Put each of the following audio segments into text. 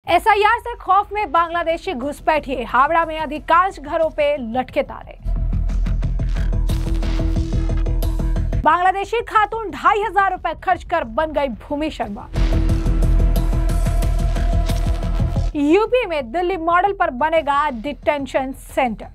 SIR से खौफ में बांग्लादेशी घुसपैठिए, हावड़ा में अधिकांश घरों पे लटके ताले। बांग्लादेशी खातून 2500 रुपए खर्च कर बन गई भूमि शर्मा। यूपी में दिल्ली मॉडल पर बनेगा डिटेंशन सेंटर।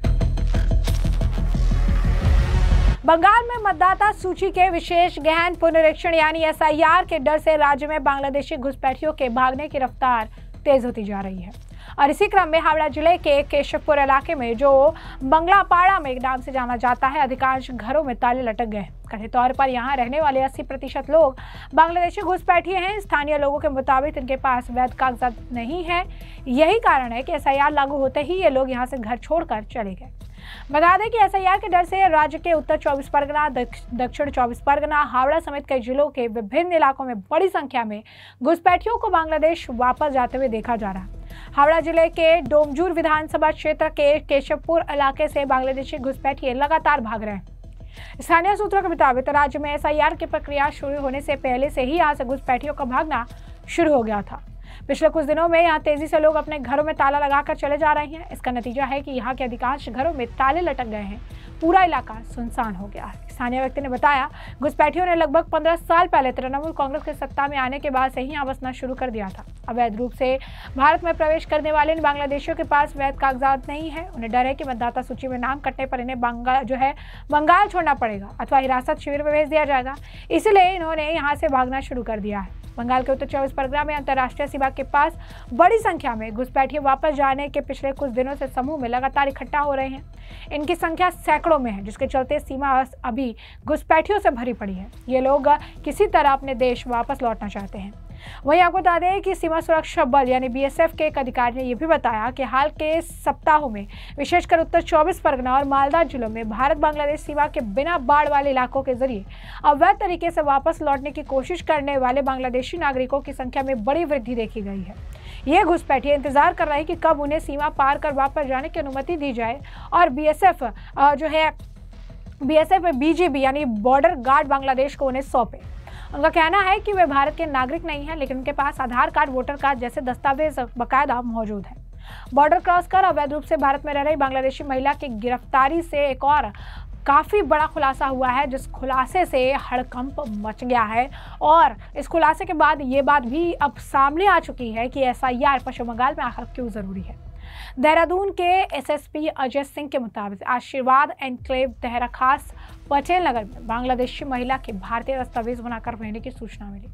बंगाल में मतदाता सूची के विशेष गहन पुनरीक्षण यानी एसआईआर के डर से राज्य में बांग्लादेशी घुसपैठियों के भागने की रफ्तार तेज होती जा रही है। और इसी क्रम में हावड़ा जिले के केशवपुर इलाके में जो बंगलापाड़ा में नाम से जाना जाता है, अधिकांश घरों में ताले लटक गए। कथित तौर पर यहां रहने वाले 80% लोग बांग्लादेशी घुसपैठिए हैं। स्थानीय लोगों के मुताबिक इनके पास वैध कागजात नहीं है। यही कारण है कि एसआईआर लागू होते ही ये लोग यहां से घर छोड़कर चले गए। बता दें कि एसआईआर के डर से राज्य के उत्तर 24 परगना, दक्षिण 24 परगना, हावड़ा समेत कई जिलों के विभिन्न इलाकों में बड़ी संख्या में घुसपैठियों को बांग्लादेश वापस जाते हुए देखा जा रहा है। हावड़ा जिले के डोमजूर विधानसभा क्षेत्र के केशवपुर इलाके से बांग्लादेशी घुसपैठिए लगातार भाग रहे हैं। स्थानीय सूत्रों के मुताबिक राज्य में एसआईआर की प्रक्रिया शुरू होने से पहले से ही यहाँ से घुसपैठियों का भागना शुरू हो गया था। पिछले कुछ दिनों में यहाँ तेजी से लोग अपने घरों में ताला लगाकर चले जा रहे हैं। इसका नतीजा है कि यहाँ के अधिकांश घरों में ताले लटक गए हैं। पूरा इलाका सुनसान हो गया है। स्थानीय व्यक्ति ने बताया, घुसपैठियों ने लगभग 15 साल पहले तृणमूल कांग्रेस के सत्ता में आने के बाद से ही यहाँ बसना शुरू कर दिया था। अवैध रूप से भारत में प्रवेश करने वाले इन बांग्लादेशियों के पास वैध कागजात नहीं है। उन्हें डर है कि मतदाता सूची में नाम कटने पर इन्हें बंगाल छोड़ना पड़ेगा अथवा हिरासत शिविर में भेज दिया जाएगा। इसलिए इन्होंने यहाँ से भागना शुरू कर दिया है। बंगाल के उत्तर 24 परगना में अंतर्राष्ट्रीय सीमा के पास बड़ी संख्या में घुसपैठिए वापस जाने के पिछले कुछ दिनों से समूह में लगातार इकट्ठा हो रहे हैं। इनकी संख्या सैकड़ों में है, जिसके चलते सीमा अभी घुसपैठियों से भरी पड़ी है। ये लोग किसी तरह अपने देश वापस लौटना चाहते हैं। वहीं आपको बता दें कि सीमा सुरक्षा बल यानी बीएसएफ के एक अधिकारी ने यह भी बताया कि हाल के सप्ताहों में विशेषकर उत्तर 24 परगना और मालदा जिलों में भारत बांग्लादेश सीमा के बिना बाढ़ वाले इलाकों के जरिए अवैध तरीके से वापस लौटने की कोशिश करने वाले बांग्लादेशी नागरिकों की संख्या में बड़ी वृद्धि देखी गई है। ये घुसपैठिए इंतजार कर रहे हैं कि कब उन्हें सीमा पार कर वापस जाने की अनुमति दी जाए और बीएसएफ बीजीबी यानी बॉर्डर गार्ड बांग्लादेश को उन्हें सौंपे। उनका कहना है कि वे भारत के नागरिक नहीं हैं, लेकिन उनके पास आधार कार्ड, वोटर कार्ड जैसे दस्तावेज बाकायदा मौजूद हैं। बॉर्डर क्रॉस कर अवैध रूप से भारत में रह रही बांग्लादेशी महिला की गिरफ्तारी से एक और काफ़ी बड़ा खुलासा हुआ है, जिस खुलासे से हड़कंप मच गया है। और इस खुलासे के बाद ये बात भी अब सामने आ चुकी है कि एसआईआर पश्चिम बंगाल में आखिर क्यों ज़रूरी है। देहरादून के एसएसपी अजय सिंह के मुताबिक आशीर्वाद एनक्लेव देहरा खास पटेल नगर में बांग्लादेशी महिला के भारतीय दस्तावेज बनाकर रहने की सूचना मिली।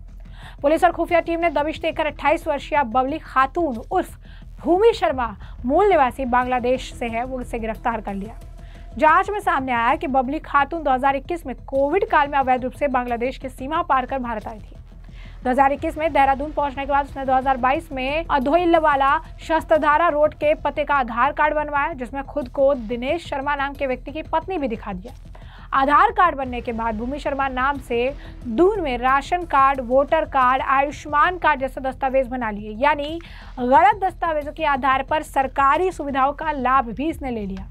पुलिस और खुफिया टीम ने दबिश देकर 28 वर्षीय बबली खातून उर्फ भूमि शर्मा, मूल निवासी बांग्लादेश से है, वो इसे गिरफ्तार कर लिया। जांच में सामने आया कि बबली खातून 2021 में कोविड काल में अवैध रूप से बांग्लादेश की सीमा पार कर भारत आई थी। 2021 में देहरादून पहुंचने के बाद उसने 2022 में अधोइल्लवाला शस्त्रधारा रोड के पते का आधार कार्ड बनवाया, जिसमें खुद को दिनेश शर्मा नाम के व्यक्ति की पत्नी भी दिखा दिया। आधार कार्ड बनने के बाद भूमि शर्मा नाम से दून में ration card, voter card, Ayushman card जैसे दस्तावेज बना लिए, यानी गलत दस्तावेजों के आधार पर सरकारी सुविधाओं का लाभ भी इसने ले लिया।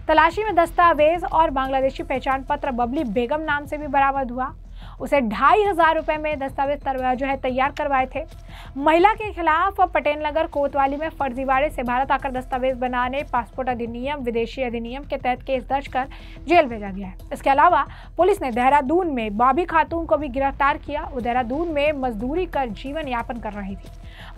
तलाशी में दस्तावेज और बांग्लादेशी पहचान पत्र बबली बेगम नाम से भी बरामद हुआ। उसे 2500 रुपए में दस्तावेज तैयार करवाए थे। महिला के खिलाफ पटेल नगर कोतवाली में फर्जीवाड़े से भारत आकर दस्तावेज बनाने, पासपोर्ट अधिनियम, विदेशी अधिनियम के तहत केस दर्ज कर जेल भेजा गया है। इसके अलावा पुलिस ने देहरादून में बॉबी खातून को भी गिरफ्तार किया। वो देहरादून में मजदूरी कर जीवन यापन कर रही थी।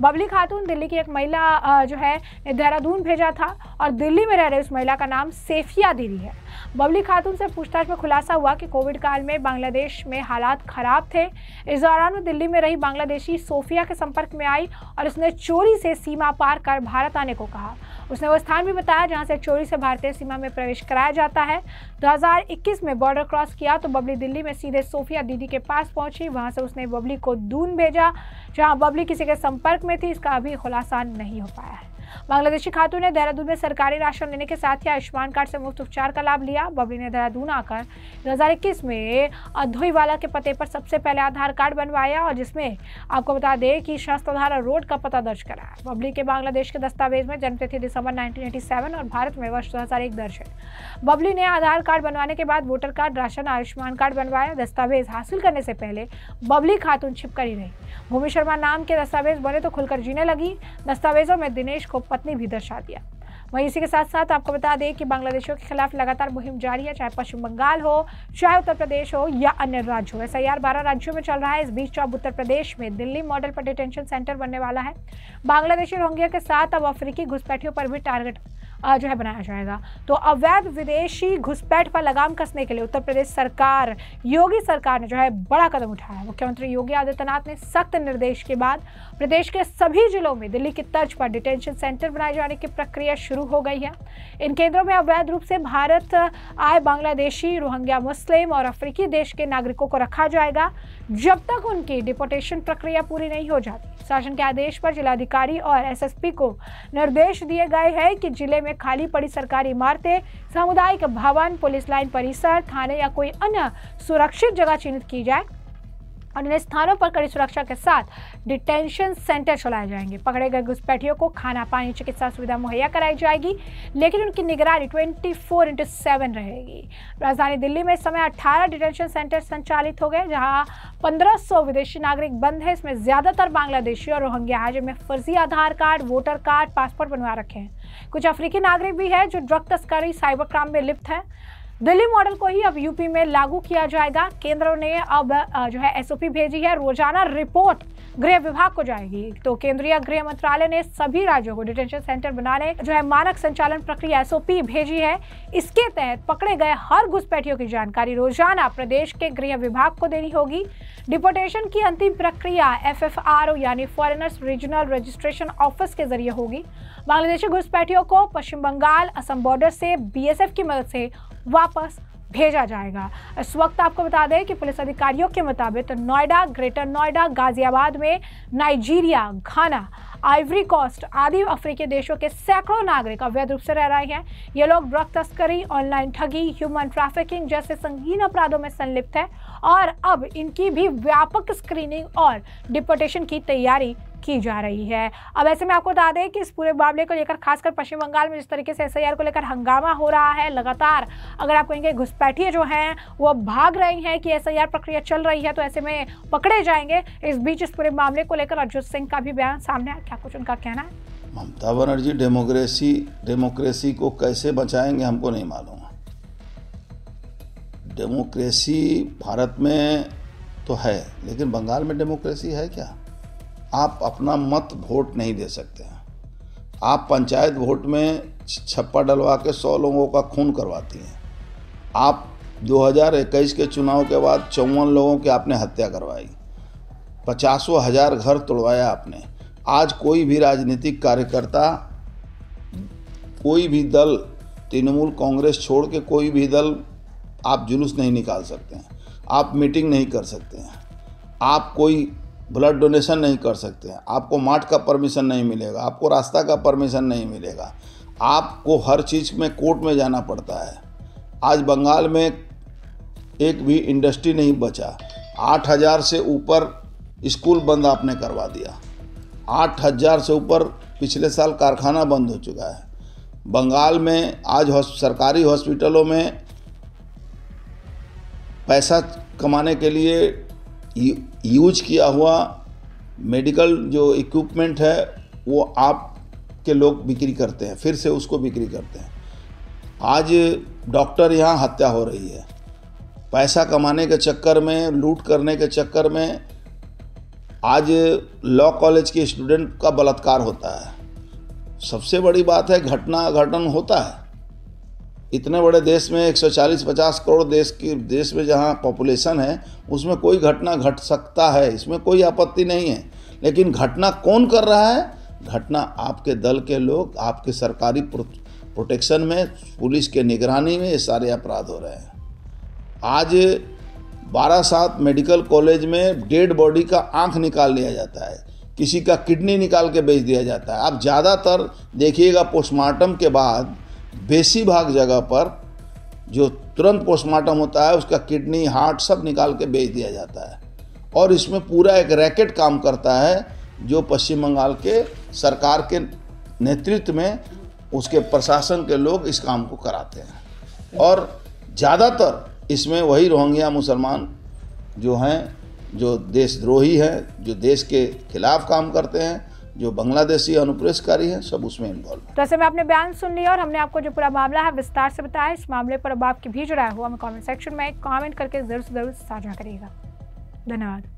बबली खातून दिल्ली की एक महिला ने देहरादून भेजा था और दिल्ली में रह रही उस महिला का नाम सेफिया दीदी है। बबली खातून से पूछताछ में खुलासा हुआ कि कोविड काल में बांग्लादेश में हालात खराब थे। इस दौरान वो दिल्ली में रही बांग्लादेशी सोफिया के संपर्क में आई और उसने चोरी से सीमा पार कर भारत आने को कहा। उसने वो स्थान भी बताया जहां से चोरी से भारतीय सीमा में प्रवेश कराया जाता है। 2021 में बॉर्डर क्रॉस किया तो बबली दिल्ली में सीधे सोफिया दीदी के पास पहुंची। वहां से उसने बबली को दून भेजा, जहां बबली किसी के संपर्क में थी। इसका अभी खुलासा नहीं हो पाया है। बांग्लादेशी खातून ने देहरादून में सरकारी राशन लेने के साथ ही आयुष्मान कार्ड से मुफ्त उपचार का लाभ लिया। बबली ने देहरादून आकर 2021 में अधोईवाला के पते पर सबसे पहले आधार कार्ड बनवाया और जिसमें आपको बता दें कि शास्त्रधारा रोड का पता दर्ज कराया। बबली के बांग्लादेश के दस्तावेज में जन्मतिथि दिसंबर 1987 और भारत में वर्ष 2001 दर्ज है। बबली ने आधार कार्ड बनवाने के बाद voter card, ration, Ayushman card बनवाया। दस्तावेज हासिल करने से पहले बबली खातून छिपकली रही। भूमि शर्मा नाम के दस्तावेज बने तो खुलकर जीने लगी। दस्तावेजों में दिनेश को पत्नी भी दर्शा दिया। वहीं इसी के साथ साथ आपको बता दें कि बांग्लादेशियों के खिलाफ लगातार मुहिम जारी है, चाहे पश्चिम बंगाल हो, चाहे उत्तर प्रदेश हो या अन्य राज्य हो। SIR 12 राज्यों में चल रहा है। इस बीच अब उत्तर प्रदेश में दिल्ली मॉडल पर डिटेंशन सेंटर बनने वाला है। बांग्लादेशी रोहिंग्या के साथ अब अफ्रीकी घुसपैठियों पर भी टारगेट जो है बनाया जाएगा। तो अवैध विदेशी घुसपैठ पर लगाम कसने के लिए उत्तर प्रदेश सरकार, योगी सरकार ने जो है बड़ा कदम उठाया है। मुख्यमंत्री योगी आदित्यनाथ ने सख्त निर्देश के बाद प्रदेश के सभी जिलों में दिल्ली की तर्ज पर डिटेंशन सेंटर बनाए जाने की प्रक्रिया शुरू हो गई है। इन केंद्रों में अवैध रूप से भारत आए बांग्लादेशी, रोहिंग्या, मुस्लिम और अफ्रीकी देश के नागरिकों को रखा जाएगा जब तक उनकी डिपोर्टेशन प्रक्रिया पूरी नहीं हो जाती। शासन के आदेश पर जिलाधिकारी और SSP को निर्देश दिए गए हैं कि जिले में खाली पड़ी सरकारी इमारतें, सामुदायिक भवन, पुलिस लाइन परिसर, थाने या कोई अन्य सुरक्षित जगह चिन्हित की जाए और इन स्थानों पर कड़ी सुरक्षा के साथ डिटेंशन सेंटर चलाए जाएंगे। पकड़े गए घुसपैठियों को खाना, पानी, चिकित्सा सुविधा मुहैया कराई जाएगी, लेकिन उनकी निगरानी 24/7 रहेगी। राजधानी दिल्ली में इस समय 18 डिटेंशन सेंटर संचालित हो गए, जहां 1500 विदेशी नागरिक बंद है। इसमें ज्यादातर बांग्लादेशी और रोहिंग्या है, जिनमें फर्जी आधार कार्ड, वोटर कार्ड, पासपोर्ट बनवा रखे हैं। कुछ अफ्रीकी नागरिक भी है जो ड्रग तस्करी, साइबर क्राइम में लिप्त है। दिल्ली मॉडल को ही अब यूपी में लागू किया जाएगा। केंद्र ने अब जो है SOP भेजी है। रोजाना रिपोर्ट गृह विभाग को जाएगी। तो केंद्रीय गृह मंत्रालय ने सभी राज्यों को डिटेंशन सेंटर बनाने जो है मानक संचालन प्रक्रिया SOP भेजी है। इसके तहत पकड़े गए हर घुसपैठियों की जानकारी रोजाना प्रदेश के गृह विभाग को देनी होगी। डिपोर्टेशन की अंतिम प्रक्रिया FFRO यानी फॉरेनर्स रीजनल रजिस्ट्रेशन ऑफिस के जरिए होगी। बांग्लादेशी घुसपैठियों को पश्चिम बंगाल, असम बॉर्डर से BSF की मदद से वापस भेजा जाएगा। इस वक्त आपको बता दें कि पुलिस अधिकारियों के मुताबिक नोएडा, ग्रेटर नोएडा, गाजियाबाद में नाइजीरिया, घाना, आइवरी कोस्ट आदि अफ्रीकी देशों के सैकड़ों नागरिक अवैध रूप से रह रहे हैं। ये लोग ड्रग तस्करी, ऑनलाइन ठगी, ह्यूमन ट्रैफिकिंग जैसे संगीन अपराधों में संलिप्त है और अब इनकी भी व्यापक स्क्रीनिंग और डिपोर्टेशन की तैयारी की जा रही है। अब ऐसे में आपको बता दें कि इस पूरे मामले को लेकर खासकर पश्चिम बंगाल में जिस तरीके से SIR को लेकर हंगामा हो रहा है, लगातार अगर आप कहेंगे घुसपैठिए जो हैं वो भाग रही हैं कि SIR प्रक्रिया चल रही है, तो ऐसे में पकड़े जाएंगे। इस बीच इस पूरे मामले को लेकर अजय सिंह का भी बयान सामने आया। क्या कुछ उनका कहना है? ममता बनर्जी डेमोक्रेसी को कैसे बचाएंगे हमको नहीं मालूम। डेमोक्रेसी भारत में तो है, लेकिन बंगाल में डेमोक्रेसी है क्या? आप अपना मत वोट नहीं दे सकते हैं। आप पंचायत वोट में छप्पा डलवा के 100 लोगों का खून करवाती हैं। आप 2021 के चुनाव के बाद 54 लोगों की आपने हत्या करवाई, 50,000 घर तोड़वाया आपने। आज कोई भी राजनीतिक कार्यकर्ता, कोई भी दल, तृणमूल कांग्रेस छोड़ के कोई भी दल, आप जुलूस नहीं निकाल सकते हैं, आप मीटिंग नहीं कर सकते हैं, आप कोई ब्लड डोनेशन नहीं कर सकते हैं, आपको मार्ट का परमिशन नहीं मिलेगा, आपको रास्ता का परमिशन नहीं मिलेगा, आपको हर चीज़ में कोर्ट में जाना पड़ता है। आज बंगाल में एक भी इंडस्ट्री नहीं बचा। 8,000 से ऊपर स्कूल बंद आपने करवा दिया। 8,000 से ऊपर पिछले साल कारखाना बंद हो चुका है। बंगाल में आज सरकारी हॉस्पिटलों में पैसा कमाने के लिए यूज किया हुआ मेडिकल जो इक्विपमेंट है वो आपके लोग बिक्री करते हैं, फिर से उसको बिक्री करते हैं। आज डॉक्टर यहाँ हत्या हो रही है। पैसा कमाने के चक्कर में, लूट करने के चक्कर में आज लॉ कॉलेज के स्टूडेंट का बलात्कार होता है। सबसे बड़ी बात है घटन होता है। इतने बड़े देश में 140-50 करोड़ देश में जहाँ पॉपुलेशन है उसमें कोई घटना घट सकता है, इसमें कोई आपत्ति नहीं है। लेकिन घटना कौन कर रहा है? घटना आपके दल के लोग, आपके सरकारी प्रोटेक्शन में, पुलिस के निगरानी में ये सारे अपराध हो रहे हैं। आज 12/7 मेडिकल कॉलेज में डेड बॉडी का आंख निकाल लिया जाता है। किसी का किडनी निकाल के बेच दिया जाता है। आप ज़्यादातर देखिएगा पोस्टमार्टम के बाद बेशिभाग जगह पर जो तुरंत पोस्टमार्टम होता है उसका किडनी, हार्ट सब निकाल के बेच दिया जाता है। और इसमें पूरा एक रैकेट काम करता है जो पश्चिम बंगाल के सरकार के नेतृत्व में उसके प्रशासन के लोग इस काम को कराते हैं। और ज़्यादातर इसमें वही रोहिंग्या मुसलमान जो हैं, जो देशद्रोही हैं, जो देश के खिलाफ काम करते हैं, जो बांग्लादेशी अनुप्रवेशकारी हैं, सब उसमें इन्वॉल्व है। तो ऐसे में आपने बयान सुन लिया और हमने आपको जो पूरा मामला है विस्तार से बताया। इस मामले पर अब आपकी भी जो राय हो हमें कमेंट सेक्शन में कमेंट करके जरूर से जरूर साझा करिएगा। धन्यवाद।